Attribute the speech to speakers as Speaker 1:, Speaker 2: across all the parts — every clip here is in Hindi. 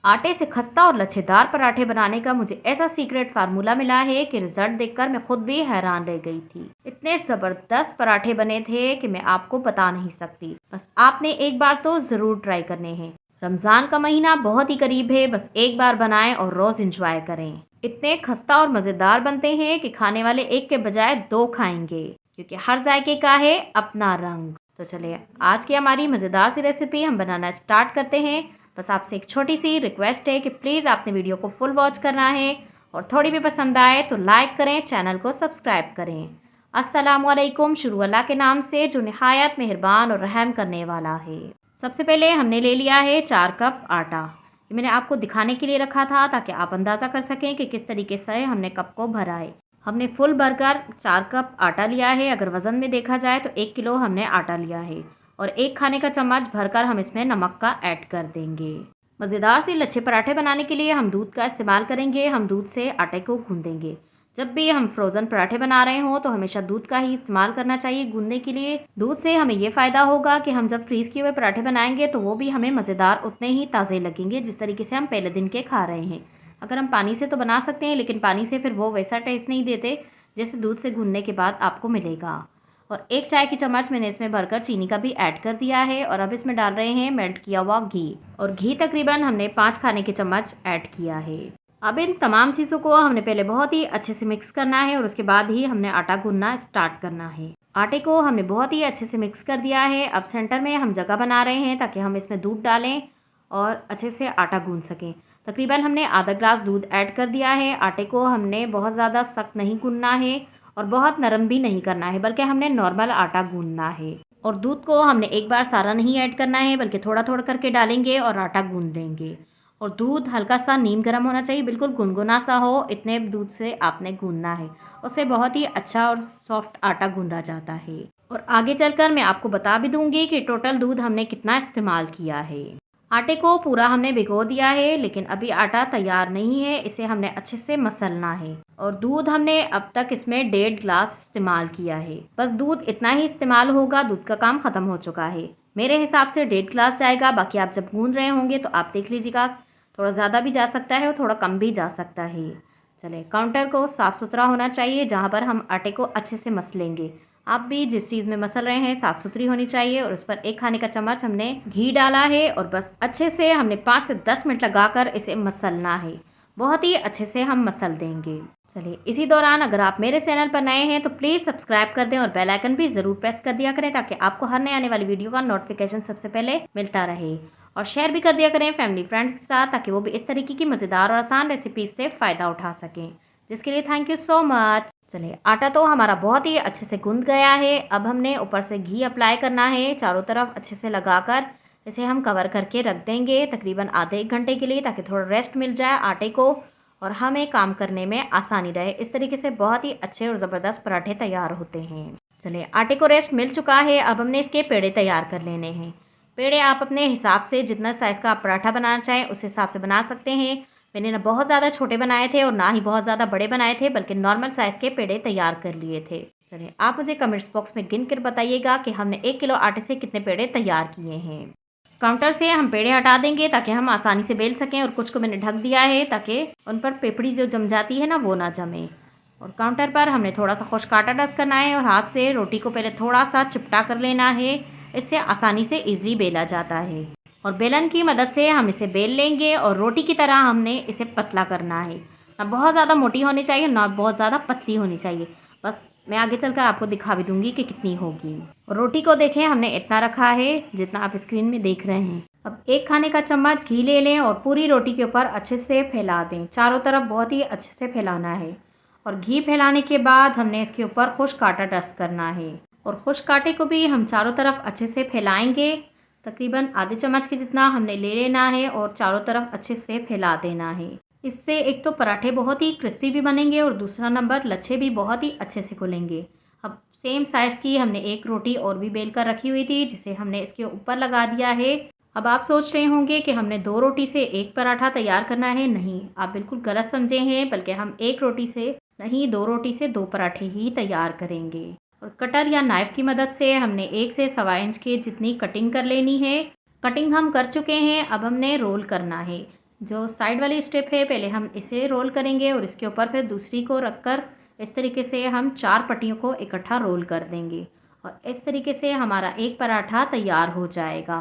Speaker 1: आटे से खस्ता और लच्छेदार पराठे बनाने का मुझे ऐसा सीक्रेट फार्मूला मिला है कि रिजल्ट देखकर मैं खुद भी हैरान रह गई थी। इतने ज़बरदस्त पराठे बने थे कि मैं आपको बता नहीं सकती। बस आपने एक बार तो ज़रूर ट्राई करने हैं। रमज़ान का महीना बहुत ही करीब है, बस एक बार बनाएं और रोज़ इंजॉय करें। इतने खस्ता और मज़ेदार बनते हैं कि खाने वाले एक के बजाय दो खाएंगे, क्योंकि हर जायके का है अपना रंग। तो चलिए आज की हमारी मज़ेदार सी रेसिपी हम बनाना स्टार्ट करते हैं। बस आपसे एक छोटी सी रिक्वेस्ट है कि प्लीज़ आपने वीडियो को फुल वॉच करना है और थोड़ी भी पसंद आए तो लाइक करें, चैनल को सब्सक्राइब करें। अस्सलामुअलैकुम। शुरू अल्लाह के नाम से जो निहायत मेहरबान और रहम करने वाला है। सबसे पहले हमने ले लिया है 4 कप आटा। ये मैंने आपको दिखाने के लिए रखा था ताकि आप अंदाज़ा कर सकें कि किस तरीके से हमने कप को भरा है। हमने फुल भरकर 4 कप आटा लिया है। अगर वज़न में देखा जाए तो 1 किलो हमने आटा लिया है और 1 खाने का चम्मच भरकर हम इसमें नमक का ऐड कर देंगे। मज़ेदार से लच्छे पराठे बनाने के लिए हम दूध का इस्तेमाल करेंगे। हम दूध से आटे को गूंदेंगे। जब भी हम फ्रोज़न पराठे बना रहे हों तो हमेशा दूध का ही इस्तेमाल करना चाहिए गूंदने के लिए। दूध से हमें ये फ़ायदा होगा कि हम जब फ्रीज़ किए हुए पराठे बनाएंगे तो वो भी हमें मज़ेदार उतने ही ताज़े लगेंगे जिस तरीके से हम पहले दिन के खा रहे हैं। अगर हम पानी से तो बना सकते हैं, लेकिन पानी से फिर वो वैसा टेस्ट नहीं देते जैसे दूध से गूंदने के बाद आपको मिलेगा। और 1 चाय की चम्मच मैंने इसमें भरकर चीनी का भी ऐड कर दिया है और अब इसमें डाल रहे हैं मेल्ट किया हुआ घी। और घी तकरीबन हमने 5 खाने के चम्मच ऐड किया है। अब इन तमाम चीज़ों को हमने पहले बहुत ही अच्छे से मिक्स करना है और उसके बाद ही हमने आटा गूंदना स्टार्ट करना है। आटे को हमने बहुत ही अच्छे से मिक्स कर दिया है। अब सेंटर में हम जगह बना रहे हैं ताकि हम इसमें दूध डालें और अच्छे से आटा गूंद सकें। तकरीबन हमने आधा ग्लास दूध ऐड कर दिया है। आटे को हमने बहुत ज़्यादा सख्त नहीं गूंदना है और बहुत नरम भी नहीं करना है, बल्कि हमने नॉर्मल आटा गूंदना है। और दूध को हमने एक बार सारा नहीं ऐड करना है, बल्कि थोड़ा थोड़ा करके डालेंगे और आटा गूंद देंगे। और दूध हल्का सा नीम गर्म होना चाहिए, बिल्कुल गुनगुना सा हो, इतने दूध से आपने गूंदना है। उससे बहुत ही अच्छा और सॉफ्ट आटा गूंदा जाता है। और आगे चलकर मैं आपको बता भी दूंगी कि टोटल दूध हमने कितना इस्तेमाल किया है। आटे को पूरा हमने भिगो दिया है, लेकिन अभी आटा तैयार नहीं है, इसे हमने अच्छे से मसलना है। और दूध हमने अब तक इसमें 1.5 ग्लास इस्तेमाल किया है। बस दूध इतना ही इस्तेमाल होगा, दूध का काम ख़त्म हो चुका है। मेरे हिसाब से 1.5 ग्लास जाएगा, बाकी आप जब गूंद रहे होंगे तो आप देख लीजिएगा, थोड़ा ज़्यादा भी जा सकता है और थोड़ा कम भी जा सकता है। चले, काउंटर को साफ़ सुथरा होना चाहिए जहाँ पर हम आटे को अच्छे से मसलेंगे। आप भी जिस चीज़ में मसल रहे हैं साफ़ सुथरी होनी चाहिए। और उस पर 1 खाने का चम्मच हमने घी डाला है और बस अच्छे से हमने 5 से 10 मिनट लगाकर इसे मसलना है। बहुत ही अच्छे से हम मसल देंगे। चलिए, इसी दौरान अगर आप मेरे चैनल पर नए हैं तो प्लीज़ सब्सक्राइब कर दें और बेल आइकन भी ज़रूर प्रेस कर दिया करें ताकि आपको हर नए आने वाली वीडियो का नोटिफिकेशन सबसे पहले मिलता रहे। और शेयर भी कर दिया करें फैमिली फ्रेंड्स के साथ ताकि वो भी इस तरीके की मज़ेदार और आसान रेसिपीज़ से फ़ायदा उठा सकें, जिसके लिए थैंक यू सो मच। चलिए, आटा तो हमारा बहुत ही अच्छे से गूंद गया है। अब हमने ऊपर से घी अप्लाई करना है चारों तरफ अच्छे से लगाकर। इसे हम कवर करके रख देंगे तकरीबन आधे 1 घंटे के लिए, ताकि थोड़ा रेस्ट मिल जाए आटे को और हमें काम करने में आसानी रहे। इस तरीके से बहुत ही अच्छे और ज़बरदस्त पराठे तैयार होते हैं। चलिए, आटे को रेस्ट मिल चुका है। अब हमने इसके पेड़े तैयार कर लेने हैं। पेड़े आप अपने हिसाब से जितना साइज़ का आप पराठा बनाना चाहें उस हिसाब से बना सकते हैं। मैंने ना बहुत ज़्यादा छोटे बनाए थे और ना ही बहुत ज़्यादा बड़े बनाए थे, बल्कि नॉर्मल साइज़ के पेड़े तैयार कर लिए थे। चलिए, आप मुझे कमेंट्स बॉक्स में गिन कर बताइएगा कि हमने 1 किलो आटे से कितने पेड़े तैयार किए हैं। काउंटर से हम पेड़े हटा देंगे ताकि हम आसानी से बेल सकें। और कुछ को मैंने ढक दिया है ताकि उन पर पेपड़ी जो जम जाती है ना, वो ना जमे। और काउंटर पर हमने थोड़ा सा खुश्क आटा डस्ट करना है और हाथ से रोटी को पहले थोड़ा सा चिपटा कर लेना है। इससे आसानी से ईजिली बेला जाता है। और बेलन की मदद से हम इसे बेल लेंगे और रोटी की तरह हमने इसे पतला करना है। ना बहुत ज़्यादा मोटी होनी चाहिए, ना बहुत ज़्यादा पतली होनी चाहिए। बस मैं आगे चलकर आपको दिखा भी दूंगी कि कितनी होगी। और रोटी को देखें, हमने इतना रखा है जितना आप स्क्रीन में देख रहे हैं। अब 1 खाने का चम्मच घी ले लें और पूरी रोटी के ऊपर अच्छे से फैला दें। चारों तरफ बहुत ही अच्छे से फैलाना है। और घी फैलाने के बाद हमने इसके ऊपर खुश्क आटा डस्ट करना है। और खुश्क आटे को भी हम चारों तरफ अच्छे से फैलाएंगे। तकरीबन आधे चम्मच के जितना हमने ले लेना है और चारों तरफ अच्छे से फैला देना है। इससे एक तो पराठे बहुत ही क्रिस्पी भी बनेंगे और दूसरा नंबर लच्छे भी बहुत ही अच्छे से खुलेंगे। अब सेम साइज़ की हमने एक रोटी और भी बेल कर रखी हुई थी, जिसे हमने इसके ऊपर लगा दिया है। अब आप सोच रहे होंगे कि हमने 2 रोटी से 1 पराठा तैयार करना है। नहीं, आप बिल्कुल गलत समझे हैं, बल्कि हम 1 रोटी से नहीं 2 रोटी से 2 पराठे ही तैयार करेंगे। और कटर या नाइफ़ की मदद से हमने 1 से सवा इंच की जितनी कटिंग कर लेनी है। कटिंग हम कर चुके हैं, अब हमने रोल करना है। जो साइड वाली स्टेप है पहले हम इसे रोल करेंगे और इसके ऊपर फिर दूसरी को रखकर इस तरीके से हम 4 पट्टियों को इकट्ठा रोल कर देंगे और इस तरीके से हमारा एक पराठा तैयार हो जाएगा।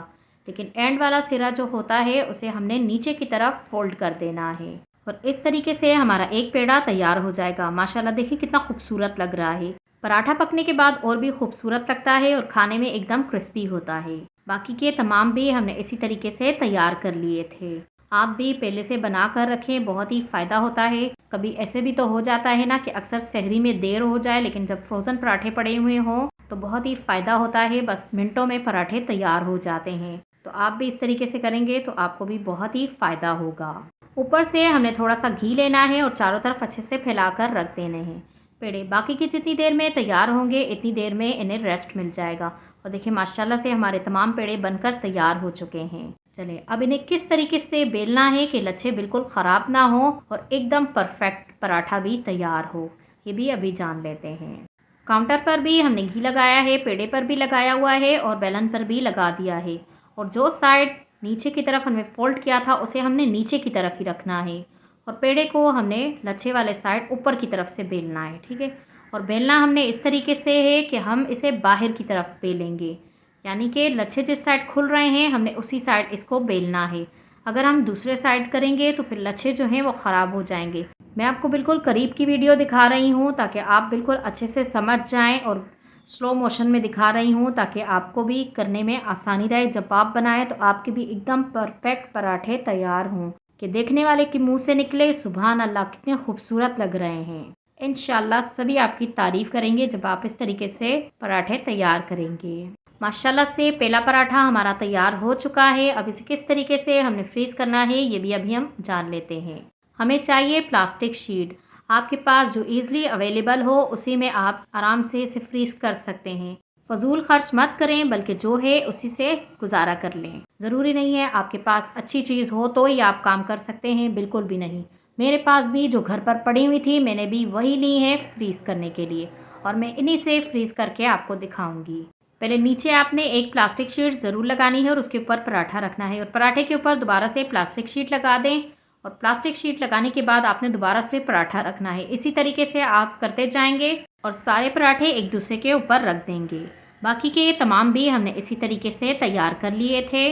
Speaker 1: लेकिन एंड वाला सिरा जो होता है उसे हमने नीचे की तरफ फोल्ड कर देना है और इस तरीके से हमारा एक पेड़ा तैयार हो जाएगा। माशाल्लाह देखिए कितना खूबसूरत लग रहा है। पराठा पकने के बाद और भी खूबसूरत लगता है और खाने में एकदम क्रिस्पी होता है। बाकी के तमाम भी हमने इसी तरीके से तैयार कर लिए थे। आप भी पहले से बना कर रखें, बहुत ही फ़ायदा होता है। कभी ऐसे भी तो हो जाता है ना कि अक्सर सहरी में देर हो जाए, लेकिन जब फ्रोज़न पराठे पड़े हुए हों तो बहुत ही फ़ायदा होता है। बस मिनटों में पराठे तैयार हो जाते हैं। तो आप भी इस तरीके से करेंगे तो आपको भी बहुत ही फ़ायदा होगा। ऊपर से हमने थोड़ा सा घी लेना है और चारों तरफ अच्छे से फैलाकर रख देने हैं। पेड़े बाकी की जितनी देर में तैयार होंगे इतनी देर में इन्हें रेस्ट मिल जाएगा। और देखिए माशाल्लाह से हमारे तमाम पेड़े बनकर तैयार हो चुके हैं। चलिए अब इन्हें किस तरीके से बेलना है कि लच्छे बिल्कुल ख़राब ना हो और एकदम परफेक्ट पराठा भी तैयार हो, ये भी अभी जान लेते हैं। काउंटर पर भी हमने घी लगाया है, पेड़े पर भी लगाया हुआ है और बेलन पर भी लगा दिया है। और जो साइड नीचे की तरफ हमने फोल्ड किया था उसे हमने नीचे की तरफ ही रखना है और पेड़े को हमने लच्छे वाले साइड ऊपर की तरफ से बेलना है। ठीक है, और बेलना हमने इस तरीके से है कि हम इसे बाहर की तरफ बेलेंगे, यानी कि लच्छे जिस साइड खुल रहे हैं हमने उसी साइड इसको बेलना है। अगर हम दूसरे साइड करेंगे तो फिर लच्छे जो हैं वो ख़राब हो जाएंगे। मैं आपको बिल्कुल करीब की वीडियो दिखा रही हूँ ताकि आप बिल्कुल अच्छे से समझ जाएं और स्लो मोशन में दिखा रही हूँ ताकि आपको भी करने में आसानी रहे। जब आप बनाएं तो आपके भी एकदम परफेक्ट पराठे तैयार हों कि देखने वाले के मुंह से निकले सुभान अल्लाह कितने खूबसूरत लग रहे हैं। इंशाल्लाह सभी आपकी तारीफ़ करेंगे जब आप इस तरीके से पराठे तैयार करेंगे। माशाल्लाह से पहला पराठा हमारा तैयार हो चुका है। अब इसे किस तरीके से हमने फ्रीज़ करना है ये भी अभी हम जान लेते हैं। हमें चाहिए प्लास्टिक शीट। आपके पास जो ईज़िली अवेलेबल हो उसी में आप आराम से इसे फ्रीज़ कर सकते हैं। फजूल खर्च मत करें बल्कि जो है उसी से गुजारा कर लें। ज़रूरी नहीं है आपके पास अच्छी चीज़ हो तो ही आप काम कर सकते हैं, बिल्कुल भी नहीं। मेरे पास भी जो घर पर पड़ी हुई थी मैंने भी वही ली है फ्रीज़ करने के लिए और मैं इन्हीं से फ्रीज़ करके आपको दिखाऊंगी। पहले नीचे आपने एक प्लास्टिक शीट ज़रूर लगानी है और उसके ऊपर पराठा रखना है और पराठे के ऊपर दोबारा से प्लास्टिक शीट लगा दें और प्लास्टिक शीट लगाने के बाद आपने दोबारा से पराठा रखना है। इसी तरीके से आप करते जाएंगे और सारे पराठे एक दूसरे के ऊपर रख देंगे। बाकी के तमाम भी हमने इसी तरीके से तैयार कर लिए थे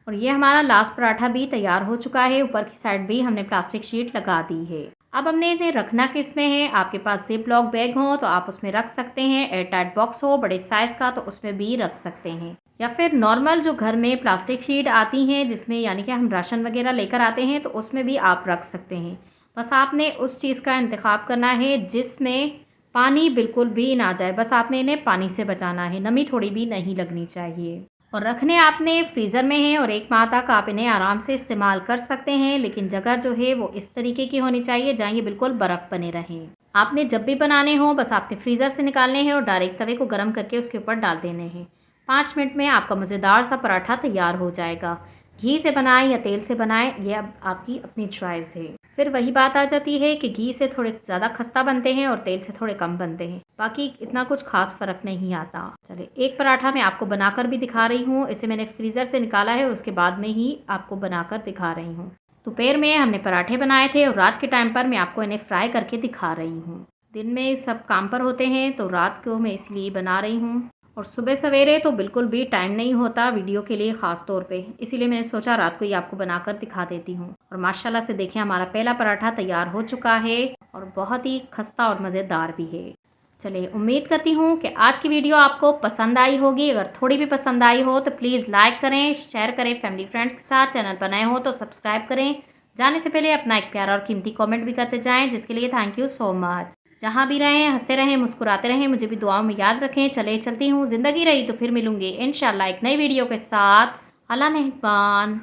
Speaker 1: और ये हमारा लास्ट पराठा भी तैयार हो चुका है। ऊपर की साइड भी हमने प्लास्टिक शीट लगा दी है। अब हमने इन्हें रखना किस में है, आपके पास जिप लॉक बैग हो तो आप उसमें रख सकते हैं, एयर टाइट बॉक्स हो बड़े साइज़ का तो उसमें भी रख सकते हैं, या फिर नॉर्मल जो घर में प्लास्टिक शीट आती हैं जिसमें यानी कि हम राशन वगैरह लेकर आते हैं तो उसमें भी आप रख सकते हैं। बस आपने उस चीज़ का इंतखाब करना है जिसमें पानी बिल्कुल भी ना जाए। बस आपने इन्हें पानी से बचाना है, नमी थोड़ी भी नहीं लगनी चाहिए। और रखने आपने फ्रीज़र में है और 1 माह तक आप इन्हें आराम से इस्तेमाल कर सकते हैं, लेकिन जगह जो है वो इस तरीके की होनी चाहिए जहाँ ये बिल्कुल बर्फ़ बने रहें। आपने जब भी बनाने हो बस आपने फ्रीज़र से निकालने हैं और डायरेक्ट तवे को गर्म करके उसके ऊपर डाल देने हैं। 5 मिनट में आपका मज़ेदार सा पराठा तैयार हो जाएगा। घी से बनाएं या तेल से बनाएं ये अब आपकी अपनी चॉइस है। फिर वही बात आ जाती है कि घी से थोड़े ज़्यादा खस्ता बनते हैं और तेल से थोड़े कम बनते हैं, बाकी इतना कुछ खास फ़र्क नहीं आता। चलिए एक पराठा मैं आपको बनाकर भी दिखा रही हूँ। इसे मैंने फ्रीज़र से निकाला है और उसके बाद में ही आपको बनाकर दिखा रही हूँ। दोपहर में हमने पराठे बनाए थे और रात के टाइम पर मैं आपको इन्हें फ्राई करके दिखा रही हूँ। दिन में सब काम पर होते हैं तो रात को मैं इसलिए बना रही हूँ और सुबह सवेरे तो बिल्कुल भी टाइम नहीं होता वीडियो के लिए ख़ास तौर पे, इसीलिए मैंने सोचा रात को ही आपको बनाकर दिखा देती हूँ। और माशाल्लाह से देखिए हमारा पहला पराठा तैयार हो चुका है और बहुत ही खस्ता और मज़ेदार भी है। चलिए उम्मीद करती हूँ कि आज की वीडियो आपको पसंद आई होगी। अगर थोड़ी भी पसंद आई हो तो प्लीज़ लाइक करें, शेयर करें फैमिली फ्रेंड्स के साथ। चैनल पर नए हो तो सब्सक्राइब करें। जाने से पहले अपना एक प्यारा और कीमती कमेंट भी करते जाएं, जिसके लिए थैंक यू सो मच। जहाँ भी रहें हंसते रहें, मुस्कुराते रहें, मुझे भी दुआओं में याद रखें। चले चलती हूँ, ज़िंदगी रही तो फिर मिलूंगी इंशाल्लाह एक नई वीडियो के साथ। अल्लाह नेहबान।